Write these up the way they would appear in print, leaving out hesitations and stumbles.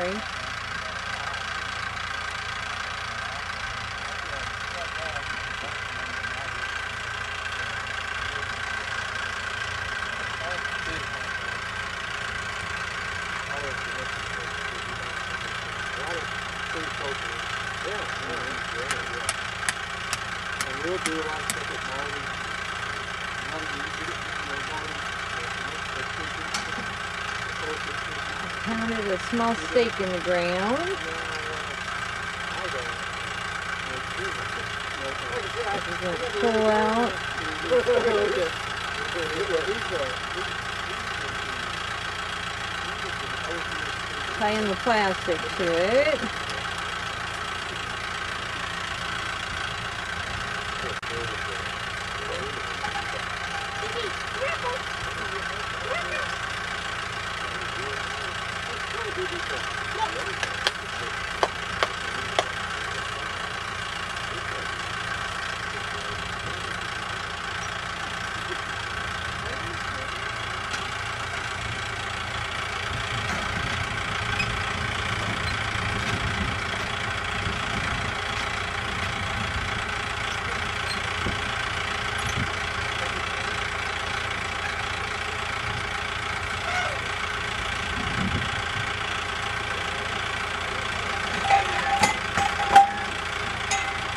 Sorry. We'll do a lot of stuff at Pounded a small stake in the ground. We're going to pull out. Tie in the plastic to it.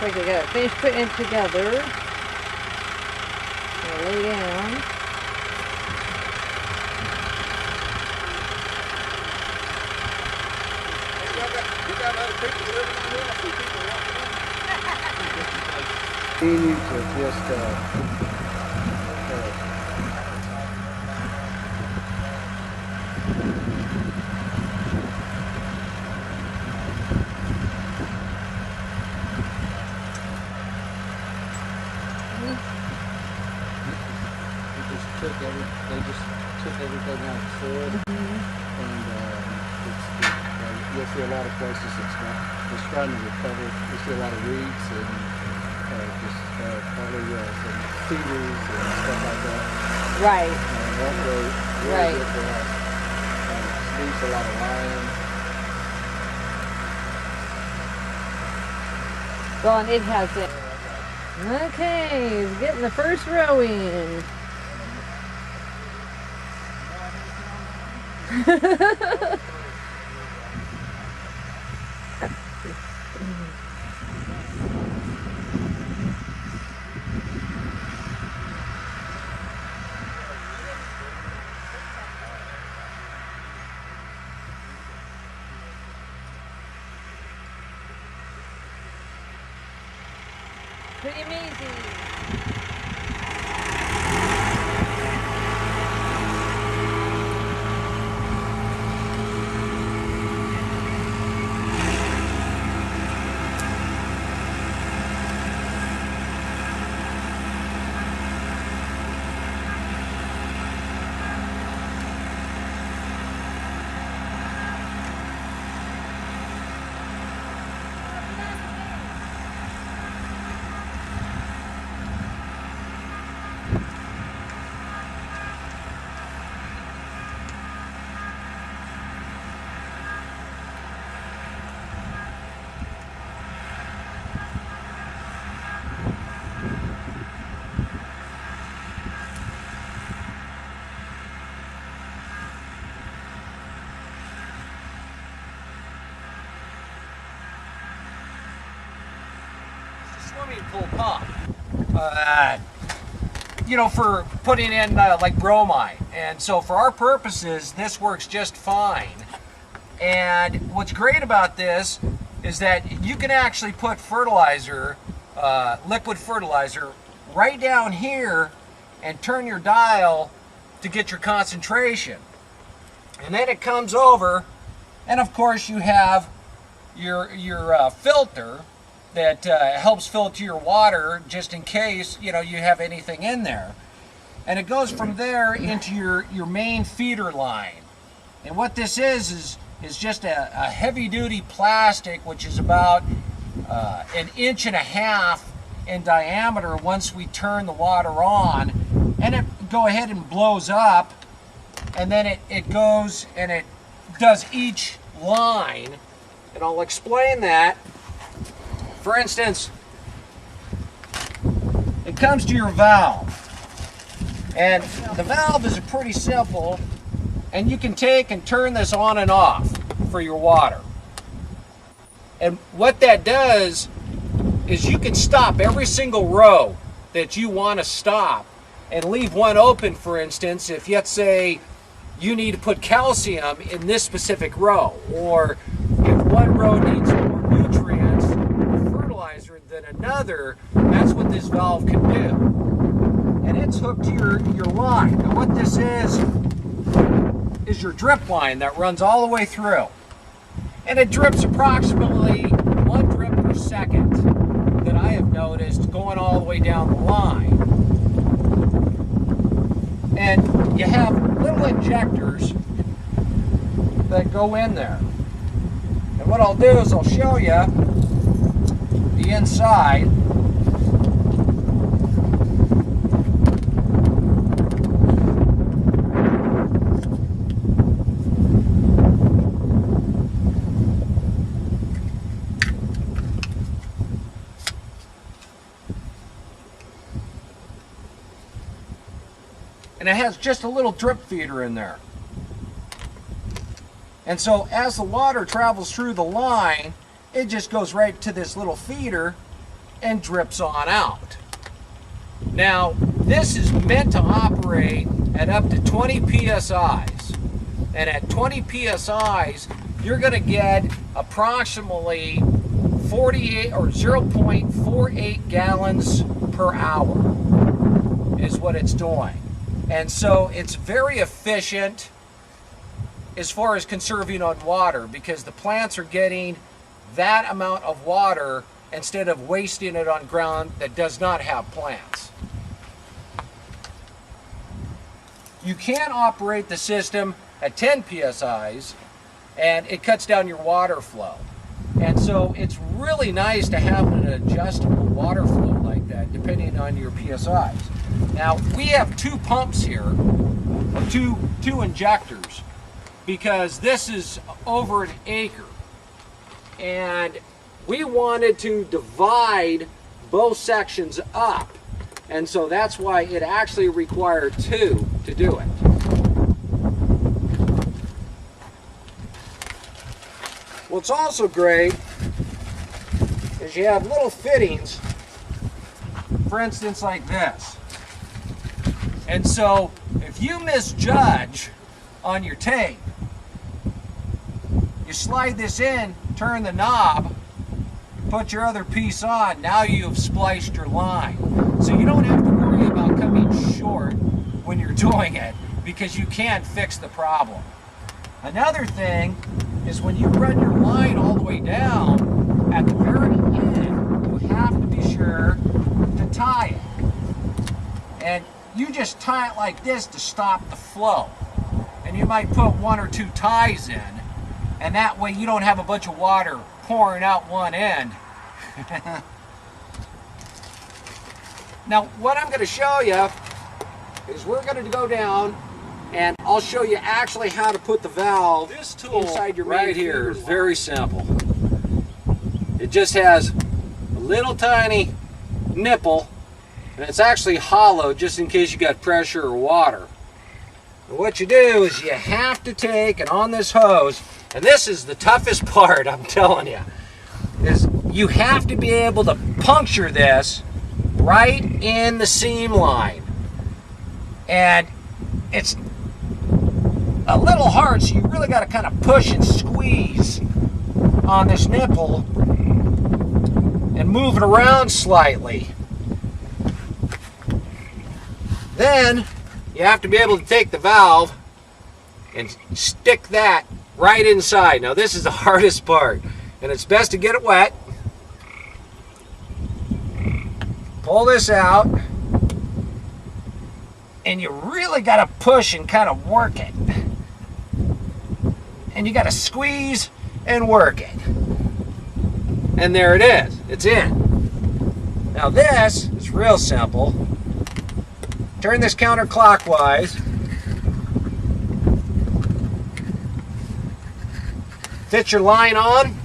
Like I got it finished putting it together. I'll lay down. Continue to just they just took everything out of the soil, and you'll see a lot of places it's trying to recover. You see a lot of weeds and probably some cedars and stuff like that. Right. That way, really good for us. Needs a lot of lime. Well, and it has it. Okay, he's getting the first row in. Pretty amazing. Swimming pool pump, you know, for putting in like bromine, and so for our purposes this works just fine. And what's great about this is that you can actually put fertilizer, liquid fertilizer, right down here and turn your dial to get your concentration, and then it comes over, and of course you have your filter that helps filter your water just in case, you know, you have anything in there. And it goes from there into your main feeder line. And what this is just a heavy-duty plastic, which is about 1.5 inches in diameter once we turn the water on. And it go ahead and blows up, and then it goes and it does each line, and I'll explain that. For instance, it comes to your valve, and the valve is pretty simple, and you can take and turn this on and off for your water. And what that does is you can stop every single row that you want to stop and leave one open. For instance, if let's say you need to put calcium in this specific row, or if one row needs more nutrients or fertilizer than another, that's what this valve can do. And it's hooked to your line. And what this is your drip line that runs all the way through. And it drips approximately 1 drip per second that I have noticed going all the way down the line. And you have little injectors that go in there. And what I'll do is I'll show you the inside. And it has just a little drip feeder in there. And so as the water travels through the line, it just goes right to this little feeder and drips on out. Now, this is meant to operate at up to 20 psi's. And at 20 psi's, you're going to get approximately 48 or 0.48 gallons per hour is what it's doing. And so it's very efficient as far as conserving on water, because the plants are getting that amount of water instead of wasting it on ground that does not have plants. You can operate the system at 10 psi's, and it cuts down your water flow. And so it's really nice to have an adjustable water flow like that depending on your psi's. Now, we have 2 pumps here, or two injectors, because this is over an acre. And we wanted to divide both sections up. And so that's why it actually required 2 to do it. What's also great is you have little fittings, for instance, like this. And so if you misjudge on your tape, you slide this in, turn the knob, put your other piece on, now you've spliced your line. So you don't have to worry about coming short when you're doing it, because you can fix the problem. Another thing is when you run your line all the way down, at the very end, you have to be sure to tie it. And you just tie it like this to stop the flow. And you might put 1 or 2 ties in, and that way you don't have a bunch of water pouring out one end. Now, what I'm going to show you is we're going to go down, and I'll show you actually how to put the valve inside your right here. It's very simple. It just has a little tiny nipple, and it's actually hollow just in case you got pressure or water. And what you do is you have to take, and on this hose, and this is the toughest part, I'm telling you, is you have to be able to puncture this right in the seam line. And it's a little hard, so you really got to kind of push and squeeze on this nipple and move it around slightly. Then you have to be able to take the valve and stick that right inside. Now this is the hardest part, and it's best to get it wet. Pull this out, and you really got to push and kind of work it. And you got to squeeze and work it. And there it is. It's in. Now this is real simple. Turn this counterclockwise. Fit your line on.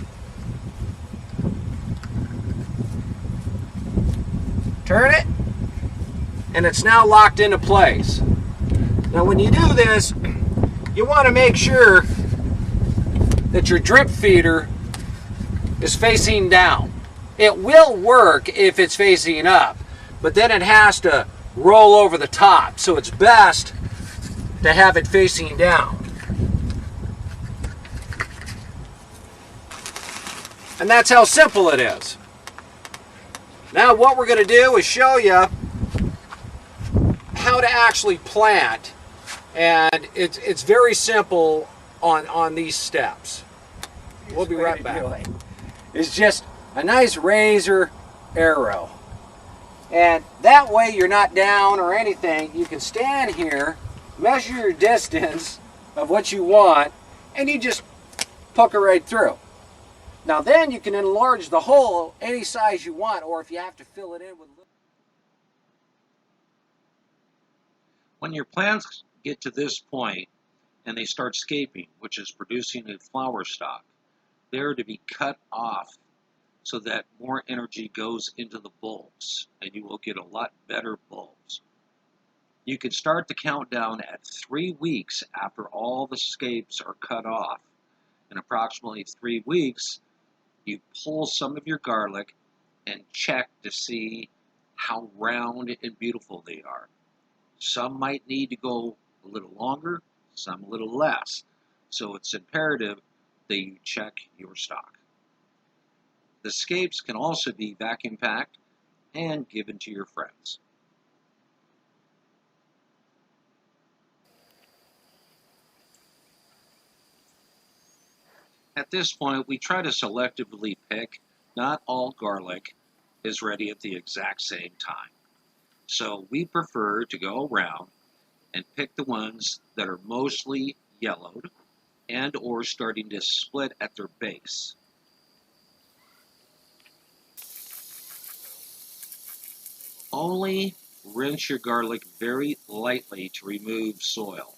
Turn it, and it's now locked into place. Now when you do this, you want to make sure that your drip feeder is facing down. It will work if it's facing up, but then it has to roll over the top, so it's best to have it facing down. And that's how simple it is. Now what we're going to do is show you how to actually plant, and it's very simple on these steps. We'll be right back. It's just a nice razor arrow, and that way you're not down or anything. You can stand here, measure your distance of what you want, and you just poke it right through. Now then you can enlarge the hole any size you want, or if you have to fill it in with. When your plants get to this point and they start scaping, which is producing a flower stalk, they're to be cut off so that more energy goes into the bulbs and you will get a lot better bulbs. You can start the countdown at 3 weeks after all the scapes are cut off. In approximately 3 weeks, you pull some of your garlic and check to see how round and beautiful they are. Some might need to go a little longer, some a little less. So it's imperative that you check your stock. The scapes can also be vacuum packed and given to your friends. At this point, we try to selectively pick. Not all garlic is ready at the exact same time. So we prefer to go around and pick the ones that are mostly yellowed and or starting to split at their base. Only rinse your garlic very lightly to remove soil.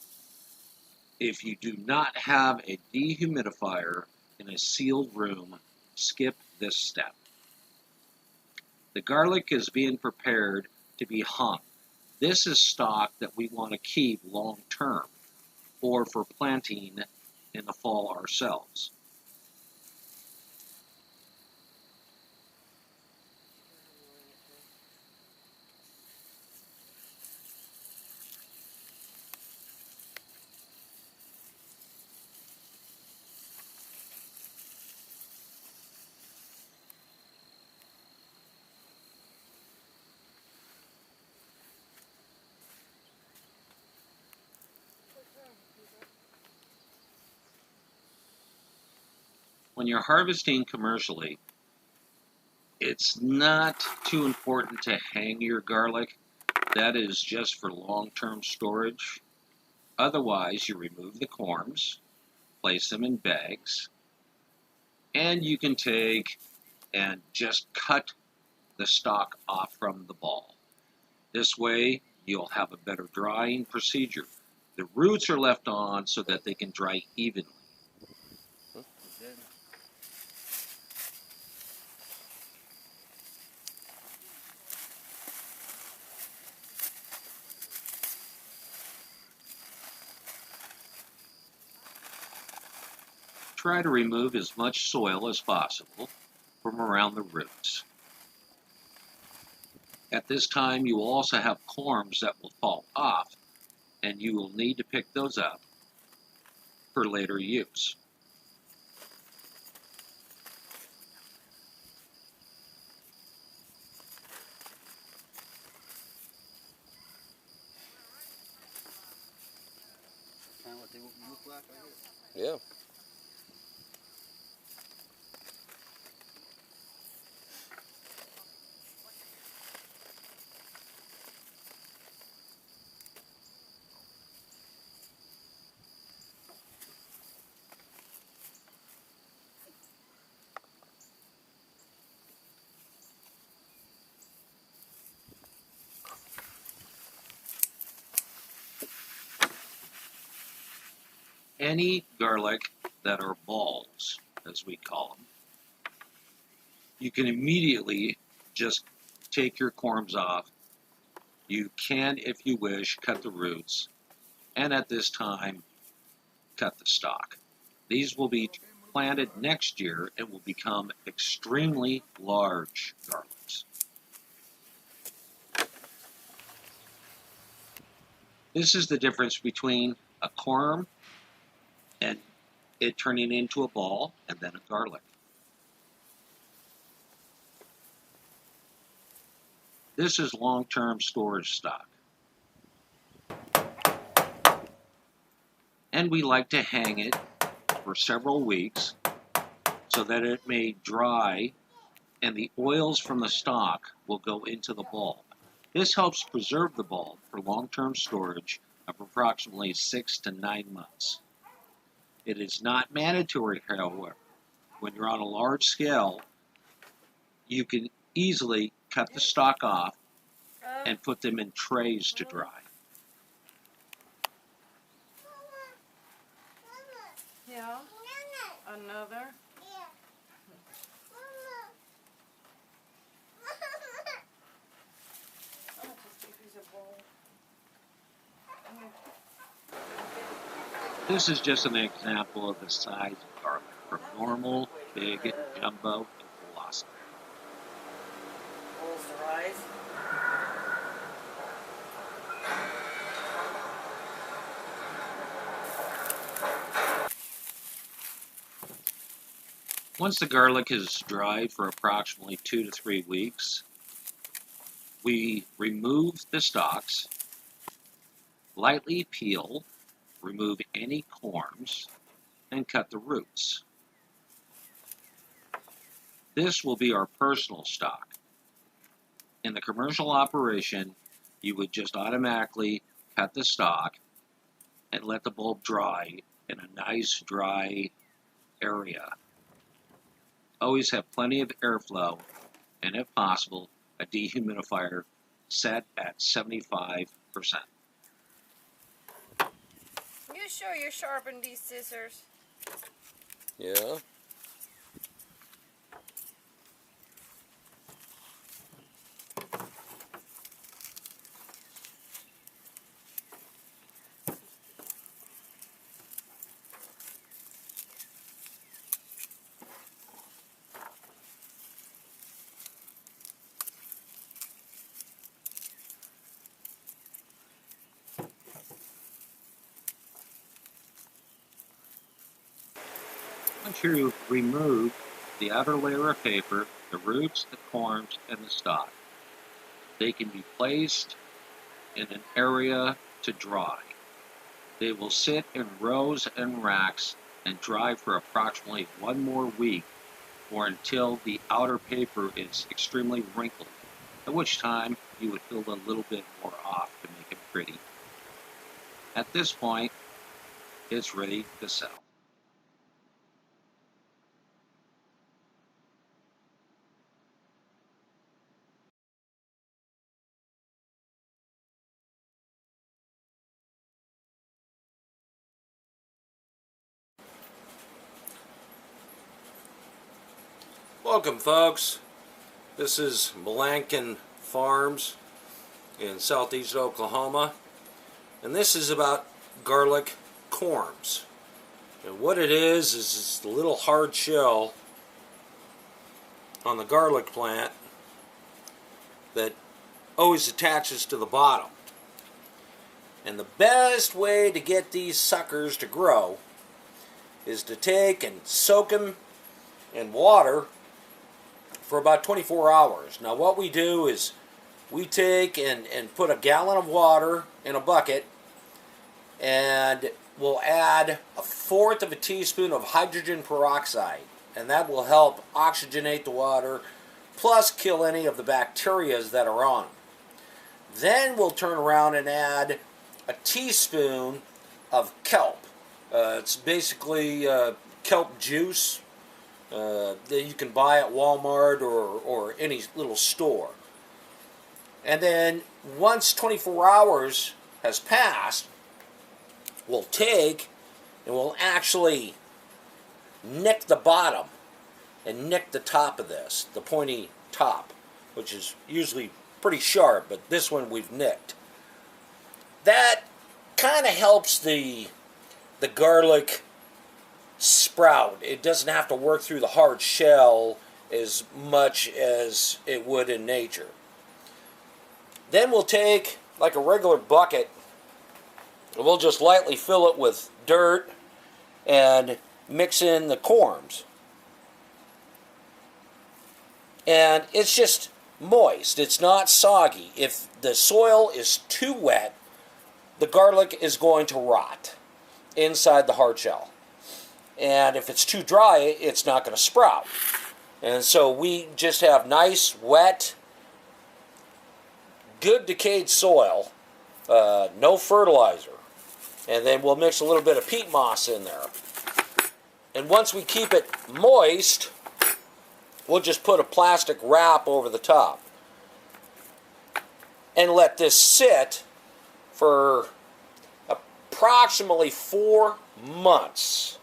If you do not have a dehumidifier in a sealed room, skip this step. The garlic is being prepared to be hung. This is stock that we want to keep long term or for planting in the fall ourselves. When you're harvesting commercially, it's not too important to hang your garlic. That is just for long-term storage. Otherwise, you remove the corms, place them in bags, and you can take and just cut the stalk off from the ball. This way, you'll have a better drying procedure. The roots are left on so that they can dry evenly. Try to remove as much soil as possible from around the roots. At this time, you will also have corms that will fall off, and you will need to pick those up for later use. Kind of what they look like right here. Yeah. any garlic that are balls, as we call them, you can immediately just take your corms off. You can, if you wish, cut the roots, and at this time, cut the stalk. These will be planted next year and will become extremely large garlics. This is the difference between a corm and it turning into a ball and then a garlic. This is long-term storage stock. And we like to hang it for several weeks so that it may dry and the oils from the stalk will go into the bulb. This helps preserve the bulb for long-term storage of approximately 6 to 9 months. It is not mandatory, however. When you're on a large scale, you can easily cut the stalk off and put them in trays to dry. Yeah. Another. This is just an example of the size of garlic, from normal, big, jumbo, and colossal. Rolls the rise. Once the garlic is dried for approximately 2 to 3 weeks, we remove the stalks, lightly peel, remove any corms, and cut the roots. This will be our personal stock. In the commercial operation, you would just automatically cut the stalk and let the bulb dry in a nice dry area. Always have plenty of airflow and, if possible, a dehumidifier set at 75%. You sure you sharpened these scissors? Yeah. Once you remove the outer layer of paper, the roots, the corms, and the stalk, they can be placed in an area to dry. They will sit in rows and racks and dry for approximately 1 more week or until the outer paper is extremely wrinkled, at which time you would fill a little bit more off to make it pretty. At this point, it's ready to sell. Welcome, folks. This is Milankins Farms in southeast Oklahoma, and this is about garlic corms. And what it is it's the little hard shell on the garlic plant that always attaches to the bottom. And the best way to get these suckers to grow is to take and soak them in water for about 24 hours. Now what we do is we take and put a gallon of water in a bucket, and we'll add 1/4 of a teaspoon of hydrogen peroxide, and that will help oxygenate the water plus kill any of the bacteria that are on them. Then we'll turn around and add a teaspoon of kelp. It's basically kelp juice that you can buy at Walmart or any little store. And then once 24 hours has passed, we'll take and we'll actually nick the bottom and nick the top of this, the pointy top, which is usually pretty sharp, but this one we've nicked. That kind of helps the garlic sprout. It doesn't have to work through the hard shell as much as it would in nature. Then we'll take like a regular bucket and we'll just lightly fill it with dirt and mix in the corms. And it's just moist. It's not soggy. If the soil is too wet, the garlic is going to rot inside the hard shell. And if it's too dry, it's not going to sprout. And so we just have nice, wet, good decayed soil, no fertilizer. And then we'll mix a little bit of peat moss in there. And once we keep it moist, we'll just put a plastic wrap over the top and let this sit for approximately 4 months.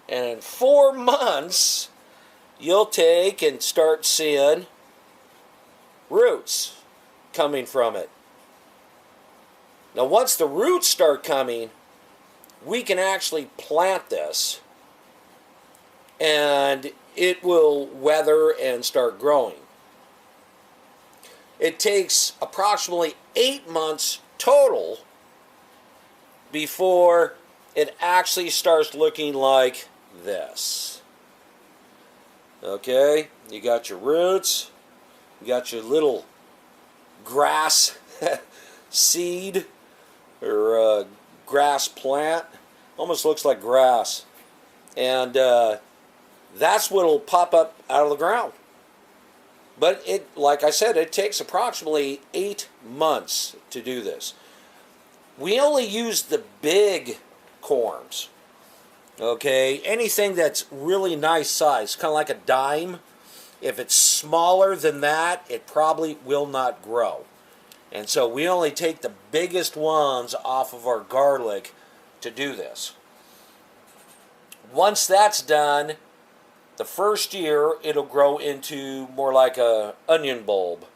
And in 4 months, you'll take and start seeing roots coming from it. Now, once the roots start coming, we can actually plant this and it will weather and start growing. It takes approximately 8 months total before it actually starts looking like this. Okay, you got your roots, you got your little grass seed or grass plant. Almost looks like grass. And that's what will pop up out of the ground. But it, like I said, it takes approximately 8 months to do this. We only use the big corms. Okay, anything that's really nice size, kind of like a dime. If it's smaller than that, it probably will not grow. And so we only take the biggest ones off of our garlic to do this. Once that's done, the first year it'll grow into more like a onion bulb,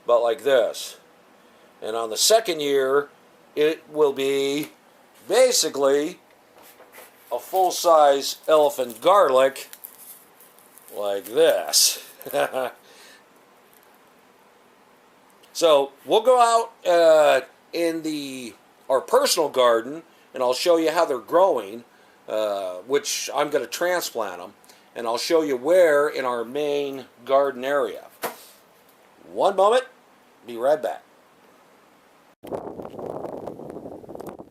about like this. And on the second year, it will be basically a full-size elephant garlic like this. So we'll go out in our personal garden and I'll show you how they're growing, which I'm going to transplant them, and I'll show you where in our main garden area. One moment, be right back.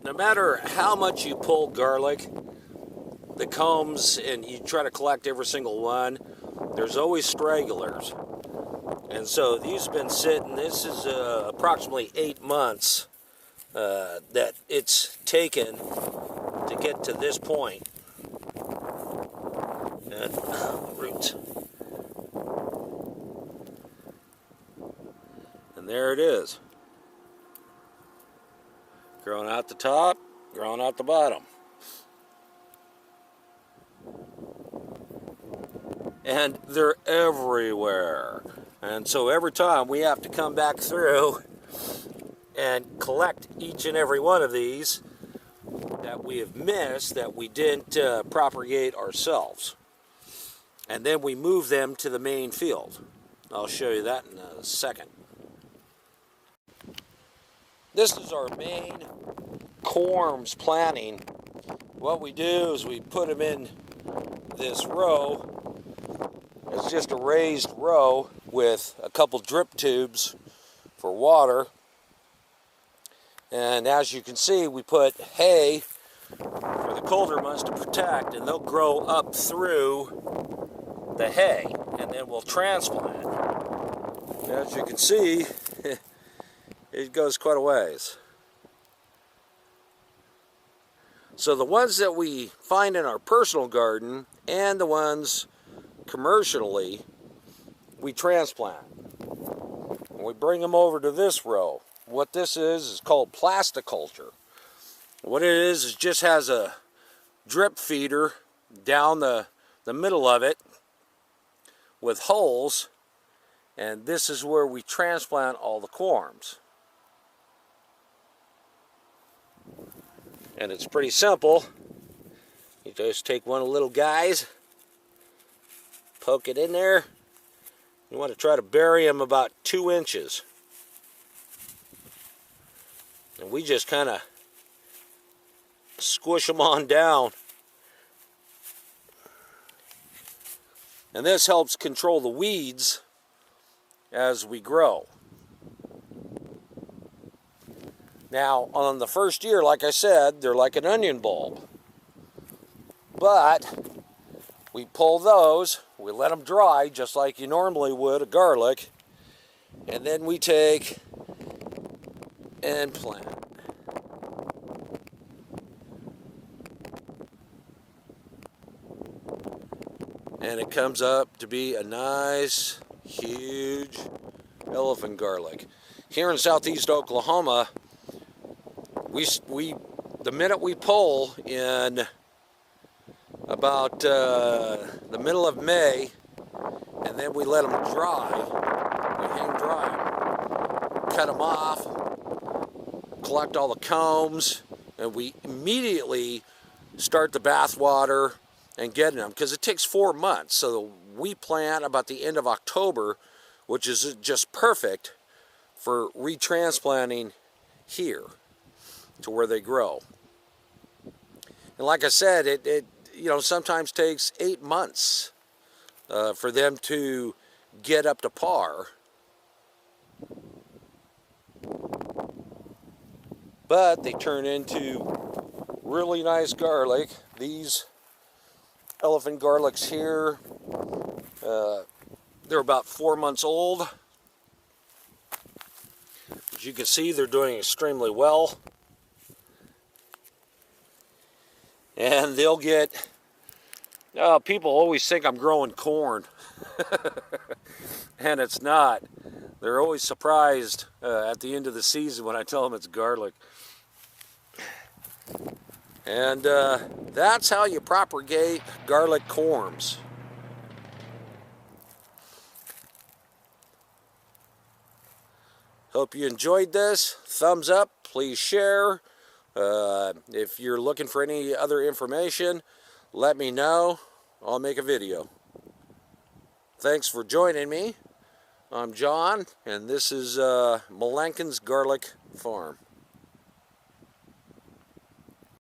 No matter how much you pull garlic, the combs, and you try to collect every single one, there's always stragglers. And so these have been sitting, this is approximately 8 months that it's taken to get to this point. And roots. And there it is. Growing out the top, growing out the bottom. And they're everywhere. And so every time we have to come back through and collect each and every one of these that we have missed, that we didn't propagate ourselves. And then we move them to the main field. I'll show you that in a second. This is our main corms planting. What we do is we put them in this row. It's just a raised row with a couple drip tubes for water. And as you can see, we put hay for the colder months to protect, and they'll grow up through the hay, and then we'll transplant. As you can see, it goes quite a ways. So the ones that we find in our personal garden and the ones commercially, we transplant. And we bring them over to this row. What this is called plasticulture. What it is just has a drip feeder down the middle of it with holes, and this is where we transplant all the corms. And it's pretty simple. You just take one of the little guys, poke it in there. You want to try to bury them about 2 inches. And we just kind of squish them on down. And this helps control the weeds as we grow. Now, on the first year, like I said, they're like an onion bulb. But we pull those, we let them dry just like you normally would a garlic, and then we take and plant. And it comes up to be a nice, huge elephant garlic. Here in southeast Oklahoma, the minute we pull in about the middle of May, and then we let them dry, we hang dry them, cut them off, collect all the combs, and we immediately start the bath water and getting them, because it takes 4 months. So we plant about the end of October, which is just perfect for retransplanting here to where they grow. And like I said, it sometimes takes 8 months for them to get up to par. But they turn into really nice garlic. These elephant garlics here, they're about 4 months old. As you can see, they're doing extremely well. And they'll get, people always think I'm growing corn. And it's not. They're always surprised at the end of the season when I tell them it's garlic. And that's how you propagate garlic corms. Hope you enjoyed this. Thumbs up, please share. If you're looking for any other information, let me know. I'll make a video. Thanks for joining me. I'm John, and this is Milankins Garlic Farm.